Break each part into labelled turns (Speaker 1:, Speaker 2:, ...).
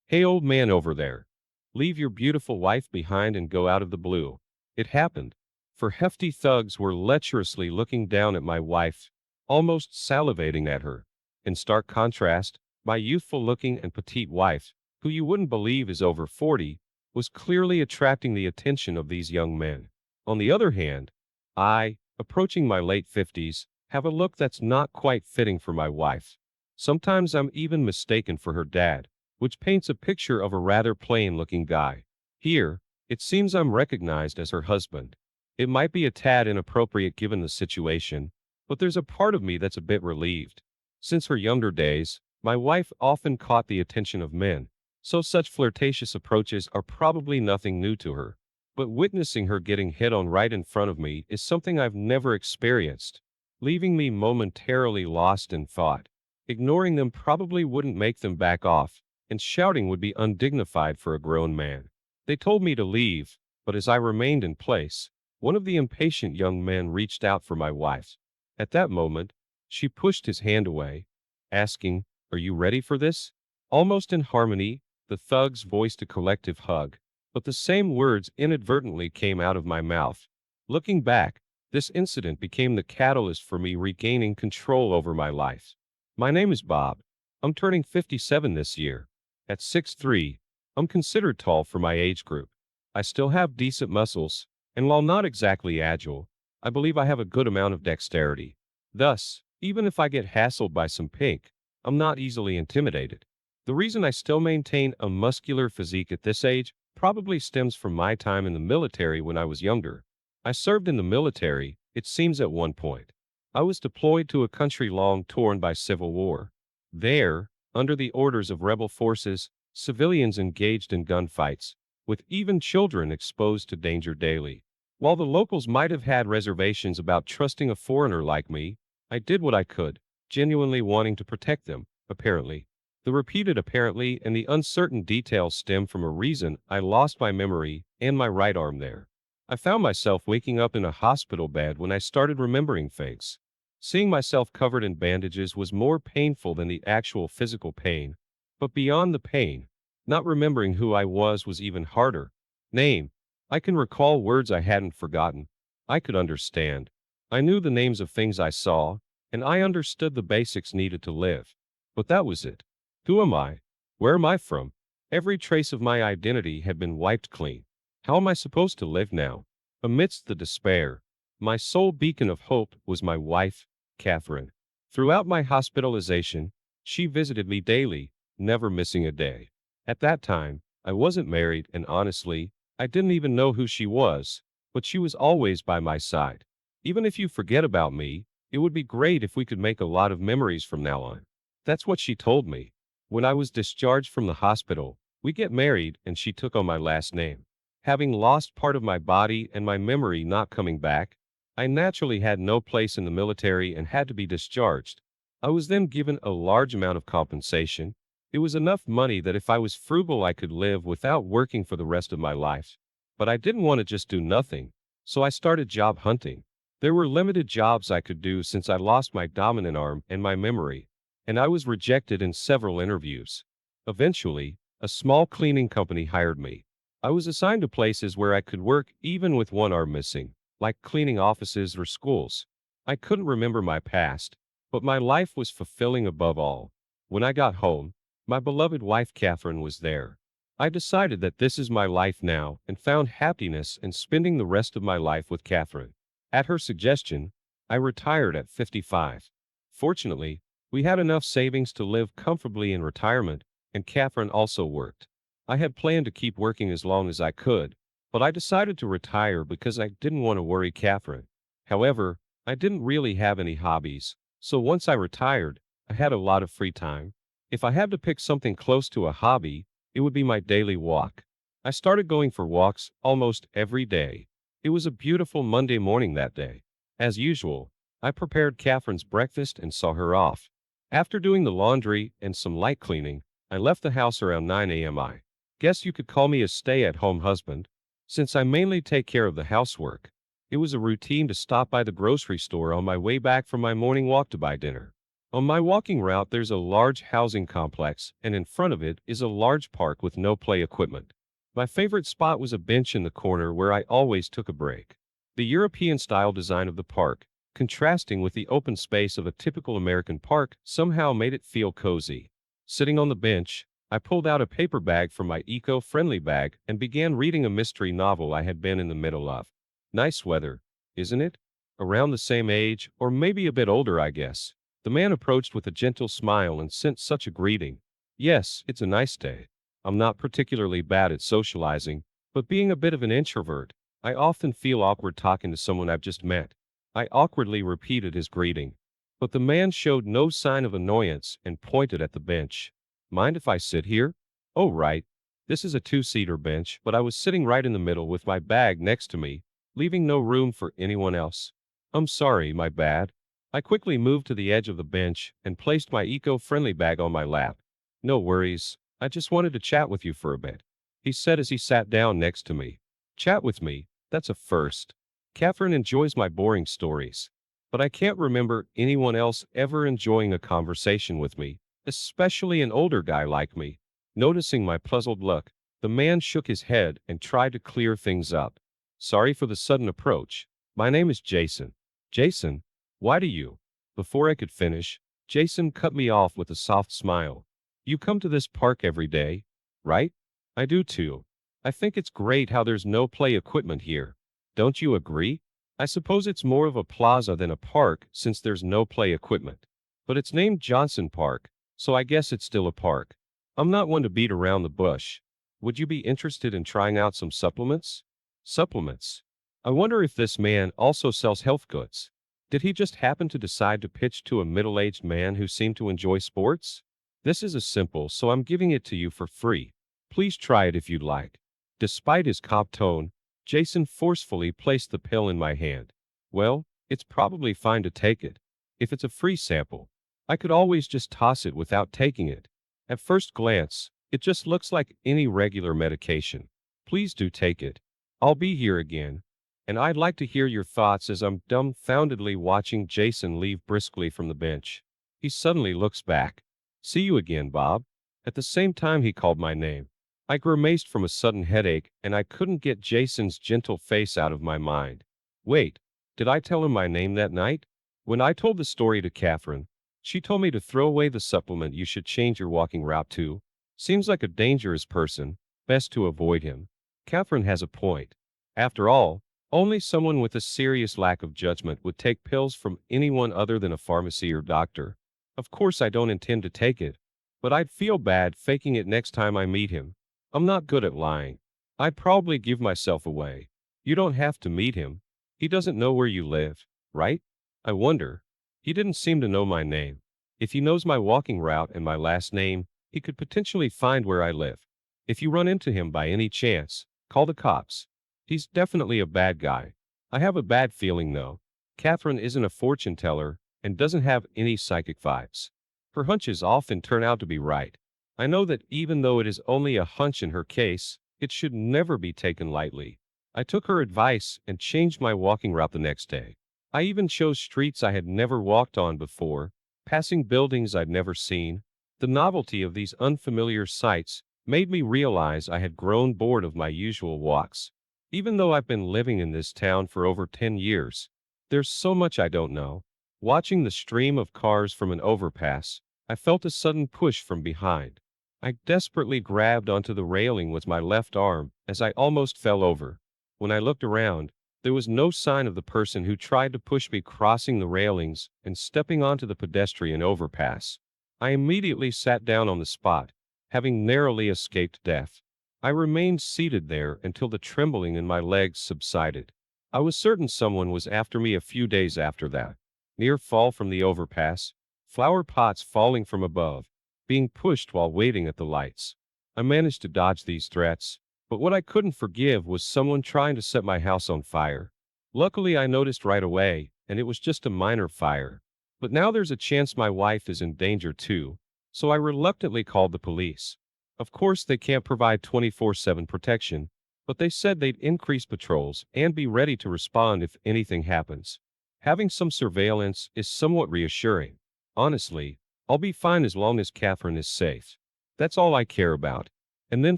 Speaker 1: Hey, old man over there. Leave your beautiful wife behind and go out of the blue. It happened. For hefty thugs were lecherously looking down at my wife, almost salivating at her. In stark contrast, my youthful looking and petite wife, who you wouldn't believe is over 40, was clearly attracting the attention of these young men. On the other hand, I, approaching my late 50s, have a look that's not quite fitting for my wife. Sometimes I'm even mistaken for her dad, which paints a picture of a rather plain-looking guy. Here, it seems I'm recognized as her husband. It might be a tad inappropriate given the situation, but there's a part of me that's a bit relieved. Since her younger days, my wife often caught the attention of men, so such flirtatious approaches are probably nothing new to her. But witnessing her getting hit on right in front of me is something I've never experienced, leaving me momentarily lost in thought. Ignoring them probably wouldn't make them back off, and shouting would be undignified for a grown man. They told me to leave, but as I remained in place, one of the impatient young men reached out for my wife. At that moment, she pushed his hand away, asking, "Are you ready for this?" Almost in harmony, the thugs voiced a collective hug, but the same words inadvertently came out of my mouth. Looking back, this incident became the catalyst for me regaining control over my life. My name is Bob. I'm turning 57 this year. At 6'3", I'm considered tall for my age group. I still have decent muscles, and while not exactly agile, I believe I have a good amount of dexterity. Thus, even if I get hassled by some pink, I'm not easily intimidated. The reason I still maintain a muscular physique at this age probably stems from my time in the military when I was younger. I served in the military, it seems at one point. I was deployed to a country long torn by civil war. There, under the orders of rebel forces, civilians engaged in gunfights, with even children exposed to danger daily. While the locals might have had reservations about trusting a foreigner like me, I did what I could, genuinely wanting to protect them, apparently. The repeated apparently and the uncertain details stem from a reason I lost my memory and my right arm there. I found myself waking up in a hospital bed when I started remembering things. Seeing myself covered in bandages was more painful than the actual physical pain, but beyond the pain, not remembering who I was even harder. Name. I can recall words I hadn't forgotten. I could understand. I knew the names of things I saw, and I understood the basics needed to live. But that was it. Who am I? Where am I from? Every trace of my identity had been wiped clean. How am I supposed to live now? Amidst the despair, my sole beacon of hope was my wife, Catherine. Throughout my hospitalization, she visited me daily, never missing a day. At that time, I wasn't married, and honestly, I didn't even know who she was, but she was always by my side. Even if you forget about me, it would be great if we could make a lot of memories from now on. That's what she told me. When I was discharged from the hospital, we get married, and she took on my last name. Having lost part of my body and my memory not coming back, I naturally had no place in the military and had to be discharged. I was then given a large amount of compensation. It was enough money that if I was frugal I could live without working for the rest of my life. But I didn't want to just do nothing, so I started job hunting. There were limited jobs I could do since I lost my dominant arm and my memory, and I was rejected in several interviews. Eventually, a small cleaning company hired me. I was assigned to places where I could work even with one arm missing, like cleaning offices or schools. I couldn't remember my past, but my life was fulfilling above all. When I got home, my beloved wife Catherine was there. I decided that this is my life now and found happiness in spending the rest of my life with Catherine. At her suggestion, I retired at 55. Fortunately, we had enough savings to live comfortably in retirement, and Catherine also worked. I had planned to keep working as long as I could, but I decided to retire because I didn't want to worry Catherine. However, I didn't really have any hobbies, so once I retired, I had a lot of free time. If I had to pick something close to a hobby, it would be my daily walk. I started going for walks almost every day. It was a beautiful Monday morning that day. As usual, I prepared Catherine's breakfast and saw her off. After doing the laundry and some light cleaning, I left the house around 9 a.m. I guess you could call me a stay-at-home husband, since I mainly take care of the housework. It was a routine to stop by the grocery store on my way back from my morning walk to buy dinner. On my walking route, there's a large housing complex, and in front of it is a large park with no play equipment. My favorite spot was a bench in the corner where I always took a break. The European style design of the park, contrasting with the open space of a typical American park, somehow made it feel cozy. Sitting on the bench, I pulled out a paper bag from my eco-friendly bag and began reading a mystery novel I had been in the middle of. Nice weather, isn't it? Around the same age, or maybe a bit older, I guess. The man approached with a gentle smile and sent such a greeting. Yes, it's a nice day. I'm not particularly bad at socializing, but being a bit of an introvert, I often feel awkward talking to someone I've just met. I awkwardly repeated his greeting, but the man showed no sign of annoyance and pointed at the bench. Mind if I sit here? Oh, right. This is a two-seater bench, but I was sitting right in the middle with my bag next to me, leaving no room for anyone else. I'm sorry, my bad. I quickly moved to the edge of the bench and placed my eco-friendly bag on my lap. No worries, I just wanted to chat with you for a bit, he said as he sat down next to me. Chat with me? That's a first. Catherine enjoys my boring stories, but I can't remember anyone else ever enjoying a conversation with me, especially an older guy like me. Noticing my puzzled look, the man shook his head and tried to clear things up. Sorry for the sudden approach. My name is Jason. Jason? Why do you? Before I could finish, Jason cut me off with a soft smile. You come to this park every day, right? I do too. I think it's great how there's no play equipment here. Don't you agree? I suppose it's more of a plaza than a park since there's no play equipment. But it's named Johnson Park, so I guess it's still a park. I'm not one to beat around the bush. Would you be interested in trying out some supplements? Supplements? I wonder if this man also sells health goods. Did he just happen to decide to pitch to a middle-aged man who seemed to enjoy sports? This is a simple, so I'm giving it to you for free. Please try it if you'd like. Despite his cop tone, Jason forcefully placed the pill in my hand. Well, it's probably fine to take it. If it's a free sample, I could always just toss it without taking it. At first glance, it just looks like any regular medication. Please do take it. I'll be here again, and I'd like to hear your thoughts as I'm dumbfoundedly watching Jason leave briskly from the bench. He suddenly looks back. See you again, Bob. At the same time he called my name. I grimaced from a sudden headache, and I couldn't get Jason's gentle face out of my mind. Wait, did I tell him my name that night? When I told the story to Catherine, she told me to throw away the supplement you should change your walking route to. Seems like a dangerous person. Best to avoid him. Catherine has a point. After all, only someone with a serious lack of judgment would take pills from anyone other than a pharmacy or doctor. Of course I don't intend to take it, but I'd feel bad faking it next time I meet him. I'm not good at lying. I'd probably give myself away. You don't have to meet him. He doesn't know where you live, right? I wonder. He didn't seem to know my name. If he knows my walking route and my last name, he could potentially find where I live. If you run into him by any chance, call the cops. He's definitely a bad guy. I have a bad feeling, though. Catherine isn't a fortune teller and doesn't have any psychic vibes. Her hunches often turn out to be right. I know that even though it is only a hunch in her case, it should never be taken lightly. I took her advice and changed my walking route the next day. I even chose streets I had never walked on before, passing buildings I'd never seen. The novelty of these unfamiliar sights made me realize I had grown bored of my usual walks. Even though I've been living in this town for over 10 years, there's so much I don't know. Watching the stream of cars from an overpass, I felt a sudden push from behind. I desperately grabbed onto the railing with my left arm as I almost fell over. When I looked around, there was no sign of the person who tried to push me crossing the railings and stepping onto the pedestrian overpass. I immediately sat down on the spot, having narrowly escaped death. I remained seated there until the trembling in my legs subsided. I was certain someone was after me a few days after that. Near fall from the overpass, flower pots falling from above, being pushed while waiting at the lights. I managed to dodge these threats, but what I couldn't forgive was someone trying to set my house on fire. Luckily, I noticed right away, and it was just a minor fire. But now there's a chance my wife is in danger too, so I reluctantly called the police. Of course, they can't provide 24/7 protection, but they said they'd increase patrols and be ready to respond if anything happens. Having some surveillance is somewhat reassuring. Honestly, I'll be fine as long as Catherine is safe. That's all I care about. And then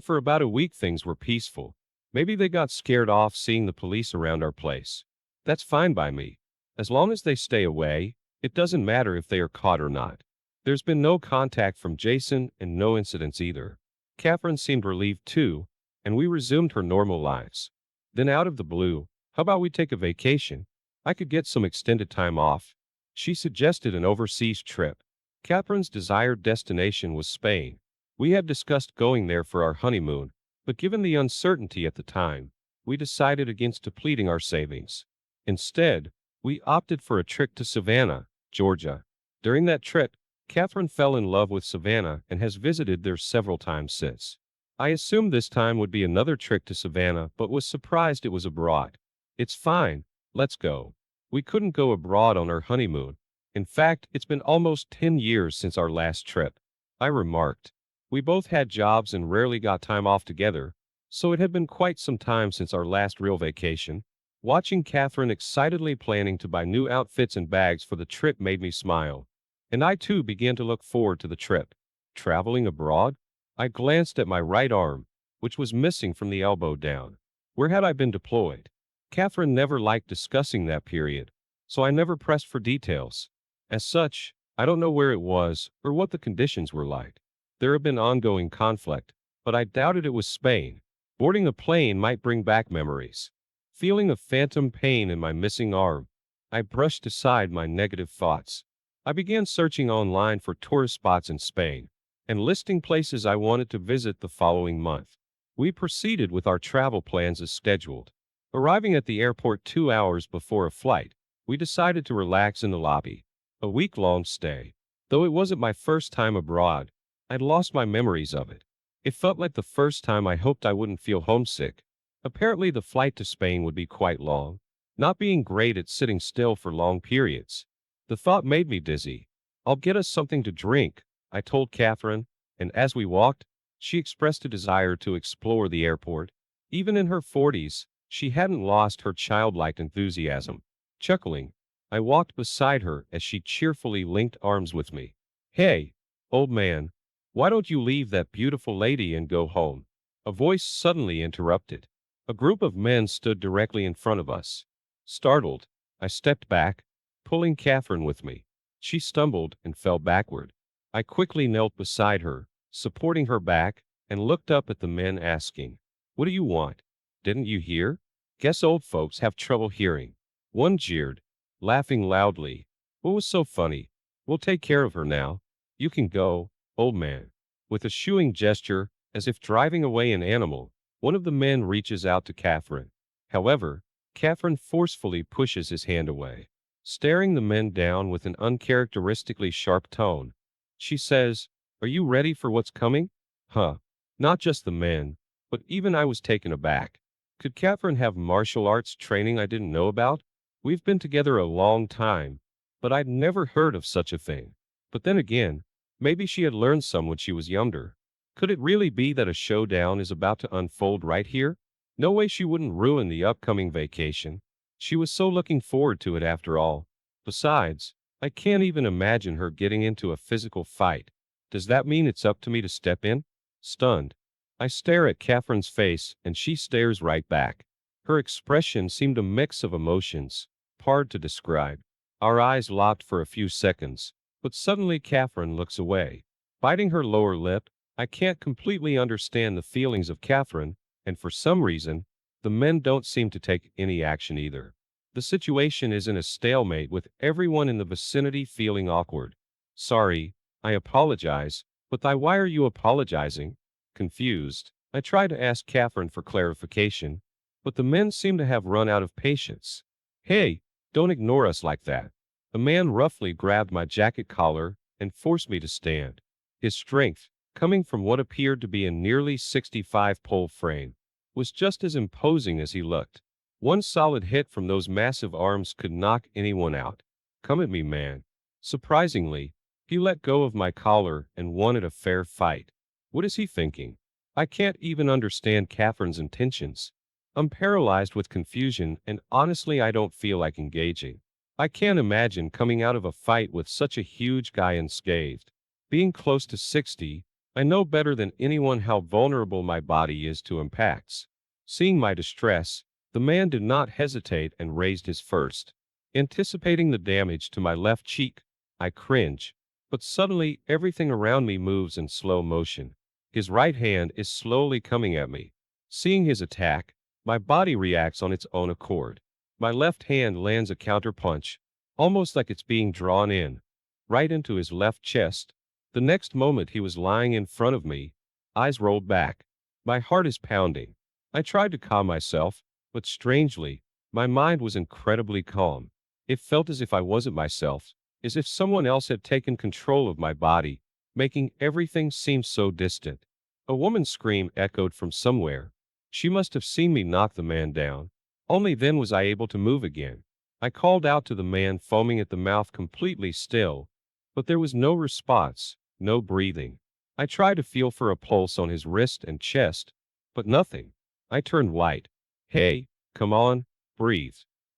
Speaker 1: for about a week things were peaceful. Maybe they got scared off seeing the police around our place. That's fine by me. As long as they stay away, it doesn't matter if they are caught or not. There's been no contact from Jason and no incidents either. Catherine seemed relieved too, and we resumed her normal lives. Then out of the blue, how about we take a vacation? I could get some extended time off. She suggested an overseas trip. Catherine's desired destination was Spain. We had discussed going there for our honeymoon, but given the uncertainty at the time, we decided against depleting our savings. Instead, we opted for a trip to Savannah, Georgia. During that trip, Catherine fell in love with Savannah and has visited there several times since. I assumed this time would be another trip to Savannah, but was surprised it was abroad. It's fine, let's go. We couldn't go abroad on our honeymoon. In fact, it's been almost 10 years since our last trip, I remarked. We both had jobs and rarely got time off together, so it had been quite some time since our last real vacation. Watching Catherine excitedly planning to buy new outfits and bags for the trip made me smile. And I too began to look forward to the trip. Traveling abroad? I glanced at my right arm, which was missing from the elbow down. Where had I been deployed? Catherine never liked discussing that period, so I never pressed for details. As such, I don't know where it was or what the conditions were like. There had been ongoing conflict, but I doubted it was Spain. Boarding a plane might bring back memories. Feeling a phantom pain in my missing arm, I brushed aside my negative thoughts. I began searching online for tourist spots in Spain and listing places I wanted to visit the following month. We proceeded with our travel plans as scheduled. Arriving at the airport 2 hours before a flight, we decided to relax in the lobby. A week-long stay. Though it wasn't my first time abroad, I'd lost my memories of it. It felt like the first time I hoped I wouldn't feel homesick. Apparently the flight to Spain would be quite long, not being great at sitting still for long periods. The thought made me dizzy. I'll get us something to drink, I told Catherine, and as we walked, she expressed a desire to explore the airport. Even in her 40s, she hadn't lost her childlike enthusiasm. Chuckling, I walked beside her as she cheerfully linked arms with me. Hey, old man, why don't you leave that beautiful lady and go home? A voice suddenly interrupted. A group of men stood directly in front of us. Startled, I stepped back, pulling Catherine with me. She stumbled and fell backward. I quickly knelt beside her, supporting her back, and looked up at the men asking, "What do you want? Didn't you hear? Guess old folks have trouble hearing." One jeered, laughing loudly. "What was so funny? We'll take care of her now. You can go, old man." With a shooing gesture, as if driving away an animal, one of the men reaches out to Catherine. However, Catherine forcefully pushes his hand away. Staring the men down with an uncharacteristically sharp tone, she says, "Are you ready for what's coming?" Huh. Not just the men, but even I was taken aback. Could Catherine have martial arts training I didn't know about? We've been together a long time, but I'd never heard of such a thing. But then again, maybe she had learned some when she was younger. Could it really be that a showdown is about to unfold right here? No way she wouldn't ruin the upcoming vacation. She was so looking forward to it after all. Besides, I can't even imagine her getting into a physical fight. Does that mean it's up to me to step in? Stunned, I stare at Catherine's face and she stares right back. Her expression seemed a mix of emotions, hard to describe. Our eyes locked for a few seconds, but suddenly Catherine looks away. Biting her lower lip, I can't completely understand the feelings of Catherine, and for some reason, the men don't seem to take any action either. The situation is in a stalemate with everyone in the vicinity feeling awkward. "Sorry, I apologize, but why are you apologizing?" Confused, I try to ask Catherine for clarification, but the men seem to have run out of patience. "Hey, don't ignore us like that." A man roughly grabbed my jacket collar and forced me to stand. His strength, coming from what appeared to be a nearly 65-pole frame, was just as imposing as he looked. One solid hit from those massive arms could knock anyone out. "Come at me, man." Surprisingly, he let go of my collar and wanted a fair fight. What is he thinking? I can't even understand Catherine's intentions. I'm paralyzed with confusion and honestly I don't feel like engaging. I can't imagine coming out of a fight with such a huge guy unscathed. Being close to 60, I know better than anyone how vulnerable my body is to impacts. Seeing my distress, the man did not hesitate and raised his first. Anticipating the damage to my left cheek, I cringe. But suddenly, everything around me moves in slow motion. His right hand is slowly coming at me. Seeing his attack, my body reacts on its own accord. My left hand lands a counterpunch, almost like it's being drawn in, right into his left chest. The next moment he was lying in front of me, eyes rolled back. My heart is pounding. I tried to calm myself, but strangely, my mind was incredibly calm. It felt as if I wasn't myself, as if someone else had taken control of my body, making everything seem so distant. A woman's scream echoed from somewhere. She must have seen me knock the man down. Only then was I able to move again. I called out to the man foaming at the mouth, completely still, but there was no response, no breathing. I tried to feel for a pulse on his wrist and chest, but nothing. I turned white. Hey, come on, breathe.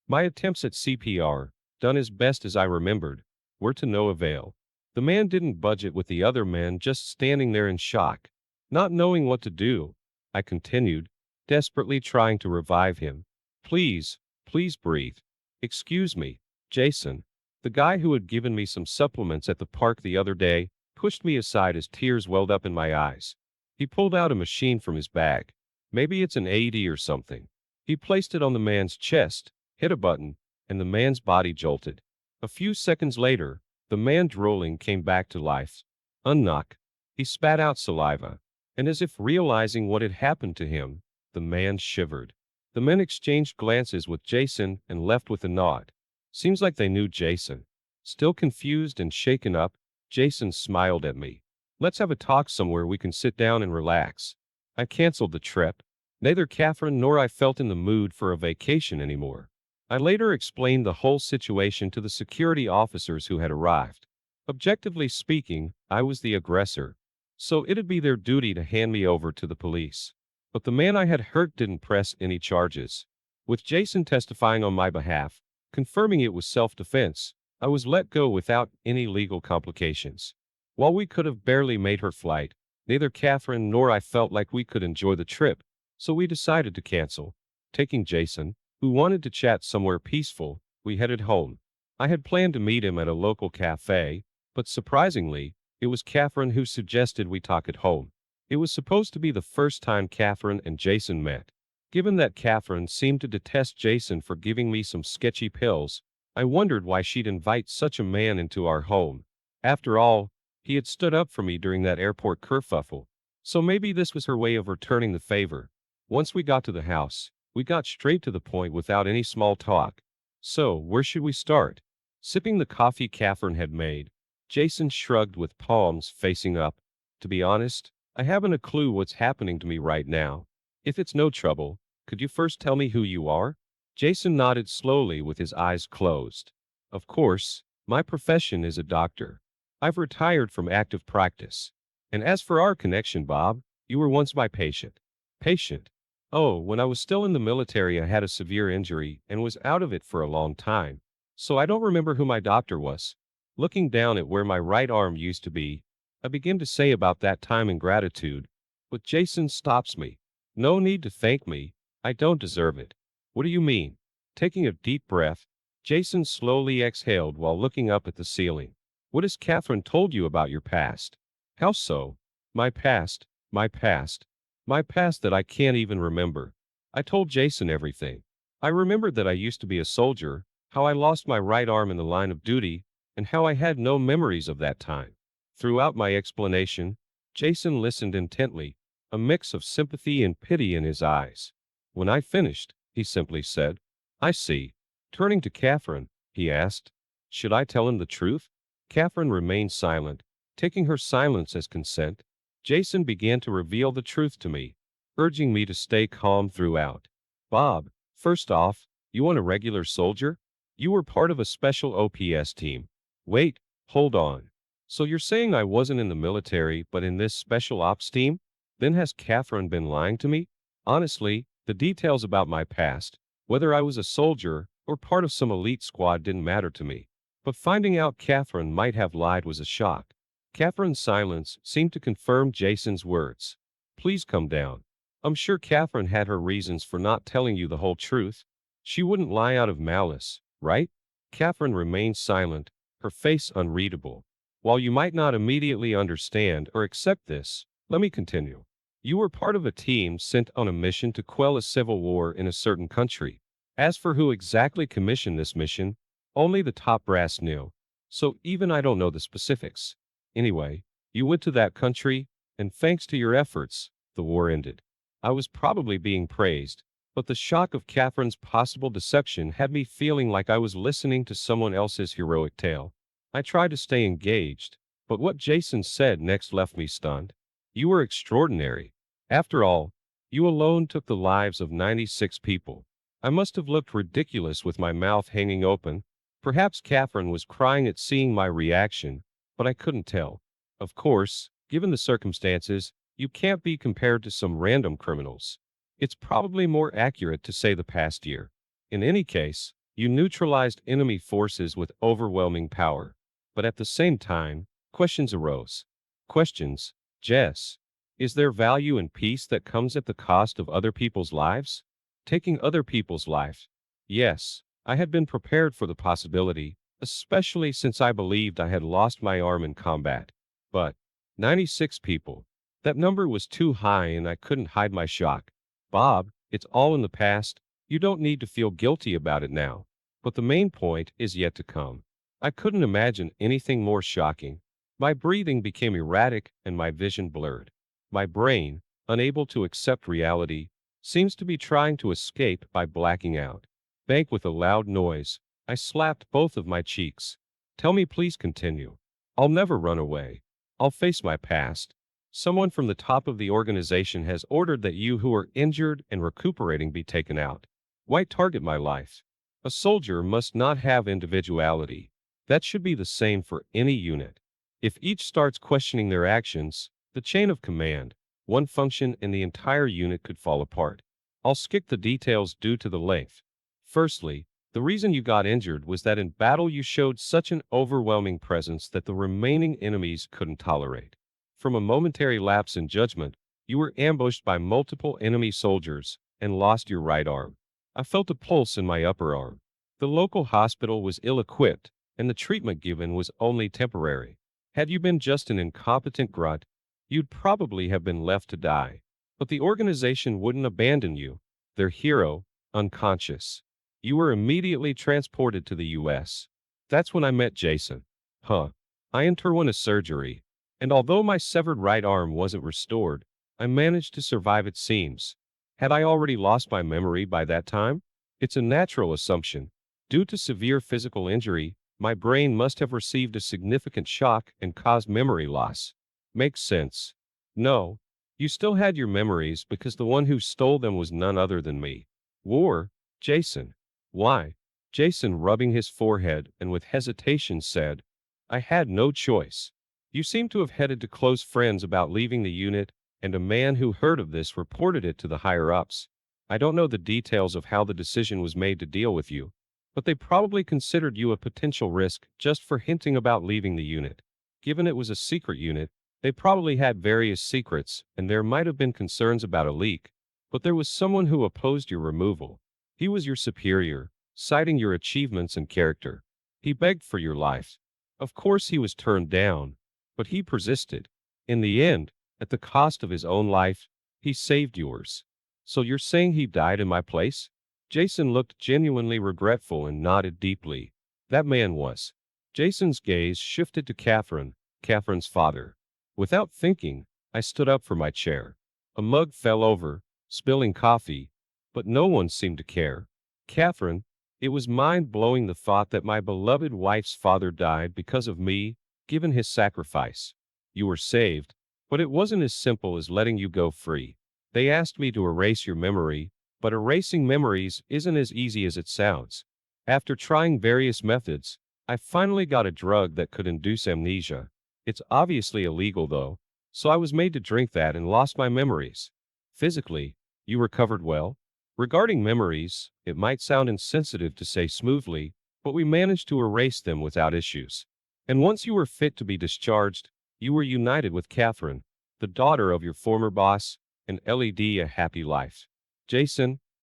Speaker 1: My attempts at CPR, done as best as I remembered, were to no avail. The man didn't budge it, with the other men just standing there in shock. Not knowing what to do, I continued, desperately trying to revive him. Please, please breathe. Excuse me, Jason. The guy who had given me some supplements at the park the other day pushed me aside as tears welled up in my eyes. He pulled out a machine from his bag. Maybe it's an AED or something. He placed it on the man's chest, hit a button, and the man's body jolted. A few seconds later, the man drooling came back to life. Unknock. He spat out saliva, and as if realizing what had happened to him, the man shivered. The men exchanged glances with Jason and left with a nod. Seems like they knew Jason. Still confused and shaken up, Jason smiled at me. Let's have a talk somewhere we can sit down and relax. I canceled the trip. Neither Catherine nor I felt in the mood for a vacation anymore. I later explained the whole situation to the security officers who had arrived. Objectively speaking, I was the aggressor, so it'd be their duty to hand me over to the police. But the man I had hurt didn't press any charges. With Jason testifying on my behalf, confirming it was self-defense, I was let go without any legal complications. While we could have barely made her flight, neither Catherine nor I felt like we could enjoy the trip, so we decided to cancel. Taking Jason, who wanted to chat somewhere peaceful, we headed home. I had planned to meet him at a local cafe, but surprisingly, it was Catherine who suggested we talk at home. It was supposed to be the first time Catherine and Jason met. Given that Catherine seemed to detest Jason for giving me some sketchy pills, I wondered why she'd invite such a man into our home. After all, he had stood up for me during that airport kerfuffle, so maybe this was her way of returning the favor. Once we got to the house, we got straight to the point without any small talk. So, where should we start? Sipping the coffee Catherine had made, Jason shrugged with palms facing up. To be honest, I haven't a clue what's happening to me right now. If it's no trouble, could you first tell me who you are? Jason nodded slowly with his eyes closed. Of course, my profession is a doctor. I've retired from active practice. And as for our connection, Bob, you were once my patient. Patient? Oh, when I was still in the military, I had a severe injury and was out of it for a long time. So I don't remember who my doctor was. Looking down at where my right arm used to be, I begin to say about that time in gratitude, but Jason stops me. No need to thank me. I don't deserve it. What do you mean? Taking a deep breath, Jason slowly exhaled while looking up at the ceiling. What has Catherine told you about your past? How so? My past, my past, my past that I can't even remember. I told Jason everything. I remembered that I used to be a soldier, how I lost my right arm in the line of duty, and how I had no memories of that time. Throughout my explanation, Jason listened intently, a mix of sympathy and pity in his eyes. When I finished, he simply said, I see. Turning to Catherine, he asked, should I tell him the truth? Catherine remained silent, taking her silence as consent. Jason began to reveal the truth to me, urging me to stay calm throughout. Bob, first off, you weren't a regular soldier? You were part of a special OPS team. Wait, hold on. So you're saying I wasn't in the military but in this special ops team? Then has Catherine been lying to me? Honestly, the details about my past, whether I was a soldier or part of some elite squad didn't matter to me. But finding out Catherine might have lied was a shock. Catherine's silence seemed to confirm Jason's words. Please come down. I'm sure Catherine had her reasons for not telling you the whole truth. She wouldn't lie out of malice, right? Catherine remained silent, her face unreadable. While you might not immediately understand or accept this, let me continue. You were part of a team sent on a mission to quell a civil war in a certain country. As for who exactly commissioned this mission, only the top brass knew. So even I don't know the specifics. Anyway, you went to that country, and thanks to your efforts, the war ended. I was probably being praised, but the shock of Catherine's possible deception had me feeling like I was listening to someone else's heroic tale. I tried to stay engaged, but what Jason said next left me stunned. You were extraordinary. After all, you alone took the lives of 96 people. I must have looked ridiculous with my mouth hanging open. Perhaps Catherine was crying at seeing my reaction, but I couldn't tell. Of course, given the circumstances, you can't be compared to some random criminals. It's probably more accurate to say the past year. In any case, you neutralized enemy forces with overwhelming power. But at the same time, questions arose. Questions, Jess. Is there value in peace that comes at the cost of other people's lives? Taking other people's life. Yes, I had been prepared for the possibility, especially since I believed I had lost my arm in combat. But 96 people. That number was too high and I couldn't hide my shock. Bob, it's all in the past. You don't need to feel guilty about it now. But the main point is yet to come. I couldn't imagine anything more shocking. My breathing became erratic and my vision blurred. My brain, unable to accept reality, seems to be trying to escape by blacking out. Bank with a loud noise, I slapped both of my cheeks. Tell me, please continue. I'll never run away. I'll face my past. Someone from the top of the organization has ordered that you who are injured and recuperating be taken out. Why target my life? A soldier must not have individuality. That should be the same for any unit. If each starts questioning their actions, the chain of command, one function in the entire unit could fall apart. I'll skip the details due to the length. Firstly, the reason you got injured was that in battle you showed such an overwhelming presence that the remaining enemies couldn't tolerate. From a momentary lapse in judgment, you were ambushed by multiple enemy soldiers and lost your right arm. I felt a pulse in my upper arm. The local hospital was ill-equipped, and the treatment given was only temporary. Had you been just an incompetent grunt, you'd probably have been left to die. But the organization wouldn't abandon you. Their hero, unconscious. You were immediately transported to the U.S. That's when I met Jason. I underwent a surgery, and although my severed right arm wasn't restored, I managed to survive, it seems. Had I already lost my memory by that time? It's a natural assumption. Due to severe physical injury, my brain must have received a significant shock and caused memory loss. Makes sense. No, you still had your memories because the one who stole them was none other than me. War, Jason. Why? Jason, rubbing his forehead and with hesitation, said, I had no choice. You seem to have headed to close friends about leaving the unit, and a man who heard of this reported it to the higher-ups. I don't know the details of how the decision was made to deal with you, but they probably considered you a potential risk just for hinting about leaving the unit. Given it was a secret unit, they probably had various secrets, and there might have been concerns about a leak, but there was someone who opposed your removal. He was your superior, citing your achievements and character. He begged for your life. Of course he was turned down, but he persisted. In the end, at the cost of his own life, he saved yours. So you're saying he died in my place? Jason looked genuinely regretful and nodded deeply. That man was. Jason's gaze shifted to Catherine's father. Without thinking, I stood up from my chair. A mug fell over, spilling coffee, but no one seemed to care. Catherine, it was mind-blowing the thought that my beloved wife's father died because of me, given his sacrifice. You were saved, but it wasn't as simple as letting you go free. They asked me to erase your memory, but erasing memories isn't as easy as it sounds. After trying various methods, I finally got a drug that could induce amnesia. It's obviously illegal though, so I was made to drink that and lost my memories. Physically, you recovered well? Regarding memories, it might sound insensitive to say smoothly, but we managed to erase them without issues. And once you were fit to be discharged, you were united with Catherine, the daughter of your former boss, and led a happy life. Jason,